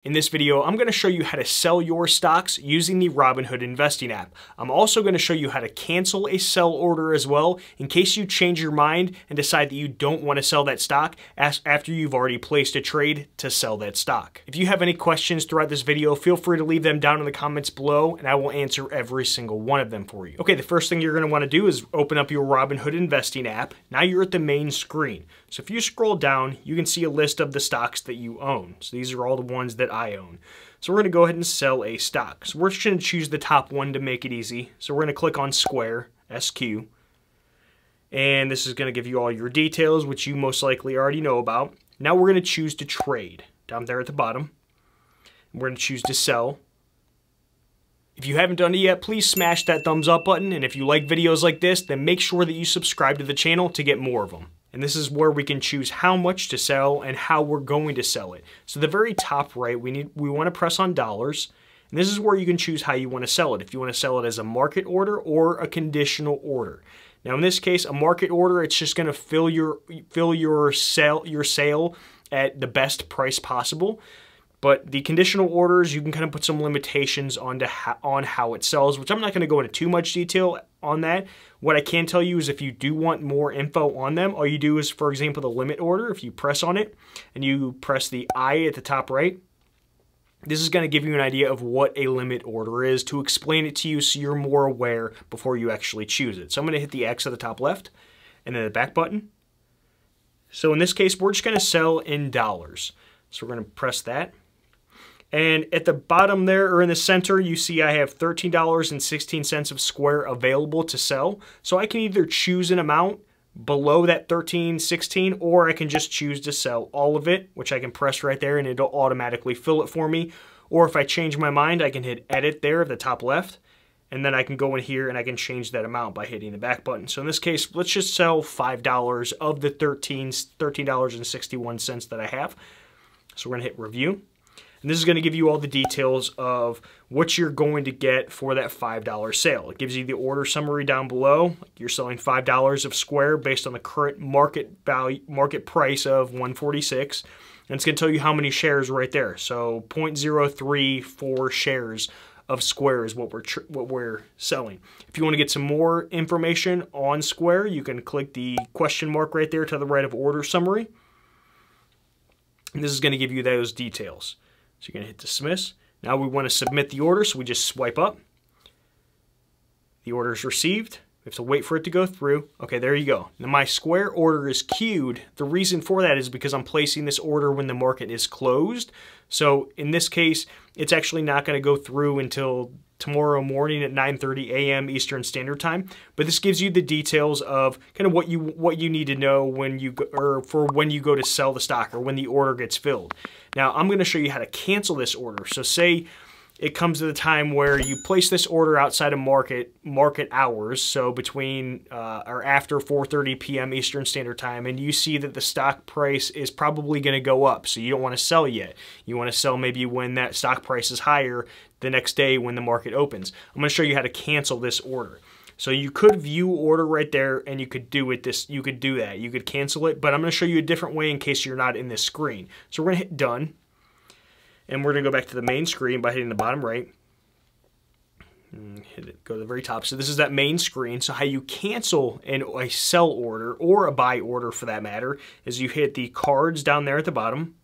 In this video, I'm going to show you how to sell your stocks using the Robinhood investing app. I'm also going to show you how to cancel a sell order as well in case you change your mind and decide that you don't want to sell that stock after you've already placed a trade to sell that stock. If you have any questions throughout this video, feel free to leave them down in the comments below and I will answer every single one of them for you. Okay, the first thing you're going to want to do is open up your Robinhood investing app. Now you're at the main screen. So if you scroll down, you can see a list of the stocks that you own. So these are all the ones that I own. So we're going to go ahead and sell a stock. So we're just going to choose the top one to make it easy. So we're going to click on Square, SQ. And this is going to give you all your details, which you most likely already know about. Now we're going to choose to trade down there at the bottom. We're going to choose to sell. If you haven't done it yet, please smash that thumbs up button. And if you like videos like this, then make sure that you subscribe to the channel to get more of them. And this is where we can choose how much to sell and how we're going to sell it. So the very top right, we want to press on dollars. And this is where you can choose how you want to sell it. If you want to sell it as a market order or a conditional order. Now in this case, a market order, it's just going to fill your sale at the best price possible. But the conditional orders, you can kind of put some limitations on how it sells, which I'm not going to go into too much detail on that. What I can tell you is if you do want more info on them, all you do is, for example, the limit order, if you press on it and you press the I at the top right, this is going to give you an idea of what a limit order is to explain it to you so you're more aware before you actually choose it. So I'm going to hit the X at the top left and then the back button. So in this case, we're just going to sell in dollars. So we're going to press that. And at the bottom there, or in the center, you see I have $13.16 of Square available to sell. So I can either choose an amount below that $13.16, or I can just choose to sell all of it, which I can press right there and it'll automatically fill it for me. Or if I change my mind, I can hit edit there at the top left. And then I can go in here and I can change that amount by hitting the back button. So in this case, let's just sell $5 of the $13.61 that I have. So we're going to hit review. And this is going to give you all the details of what you're going to get for that $5 sale. It gives you the order summary down below. You're selling $5 of Square based on the current market price of $146. And it's going to tell you how many shares right there. So 0.034 shares of Square is what we're selling. If you want to get some more information on Square, you can click the question mark right there to the right of order summary. And this is going to give you those details. So you're going to hit dismiss. Now we want to submit the order, so we just swipe up. The order is received. We have to wait for it to go through. Okay, there you go. Now my Square order is queued. The reason for that is because I'm placing this order when the market is closed. So in this case, it's actually not going to go through until tomorrow morning at 9:30 a.m. Eastern Standard Time. But this gives you the details of kind of what you need to know when you go to sell the stock or when the order gets filled. Now I'm going to show you how to cancel this order. So say it comes to the time where you place this order outside of market hours, so between or after 4:30 p.m. Eastern Standard Time, and you see that the stock price is probably going to go up, so you don't want to sell yet. You want to sell maybe when that stock price is higher the next day when the market opens. I'm going to show you how to cancel this order. So you could view order right there, and you could do that. You could cancel it, but I'm going to show you a different way in case you're not in this screen. So we're going to hit done. And we're going to go back to the main screen by hitting the bottom right. Go to the very top. So this is that main screen. So how you cancel a sell order, or a buy order for that matter, is you hit the cards down there at the bottom.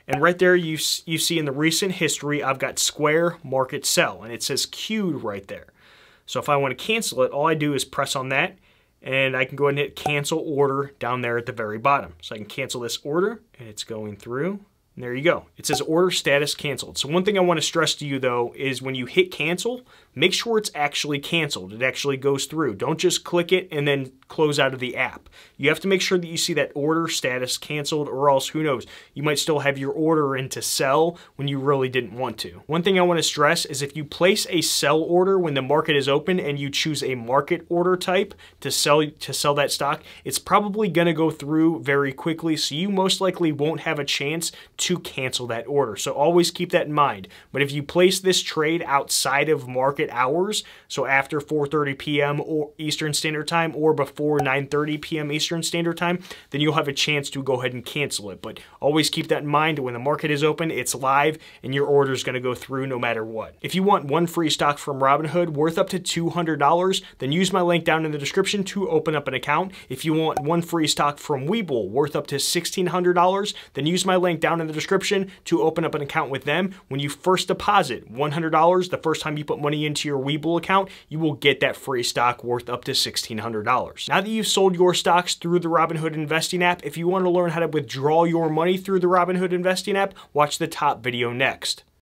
And right there you see in the recent history, I've got Square Market Sell. And it says queued right there. So if I want to cancel it, all I do is press on that. And I can go ahead and hit cancel order down there at the very bottom. So I can cancel this order. And it's going through. And there you go. It says order status canceled. So one thing I want to stress to you though is when you hit cancel, make sure it's actually canceled. It actually goes through. Don't just click it and then close out of the app. You have to make sure that you see that order status canceled, or else who knows, you might still have your order in to sell when you really didn't want to. One thing I want to stress is if you place a sell order when the market is open and you choose a market order type to sell that stock, it's probably going to go through very quickly, so you most likely won't have a chance to to cancel that order. So always keep that in mind. But if you place this trade outside of market hours, so after 4:30 p.m. or Eastern Standard Time or before 9:30 p.m. Eastern Standard Time, then you'll have a chance to go ahead and cancel it. But always keep that in mind. When the market is open, it's live and your order is going to go through no matter what. If you want one free stock from Robinhood worth up to $200, then use my link down in the description to open up an account. If you want one free stock from Webull worth up to $1,600, then use my link down in the description to open up an account with them. When you first deposit $100, the first time you put money into your Webull account, you will get that free stock worth up to $1,600. Now that you've sold your stocks through the Robinhood investing app, if you want to learn how to withdraw your money through the Robinhood investing app, watch the top video next.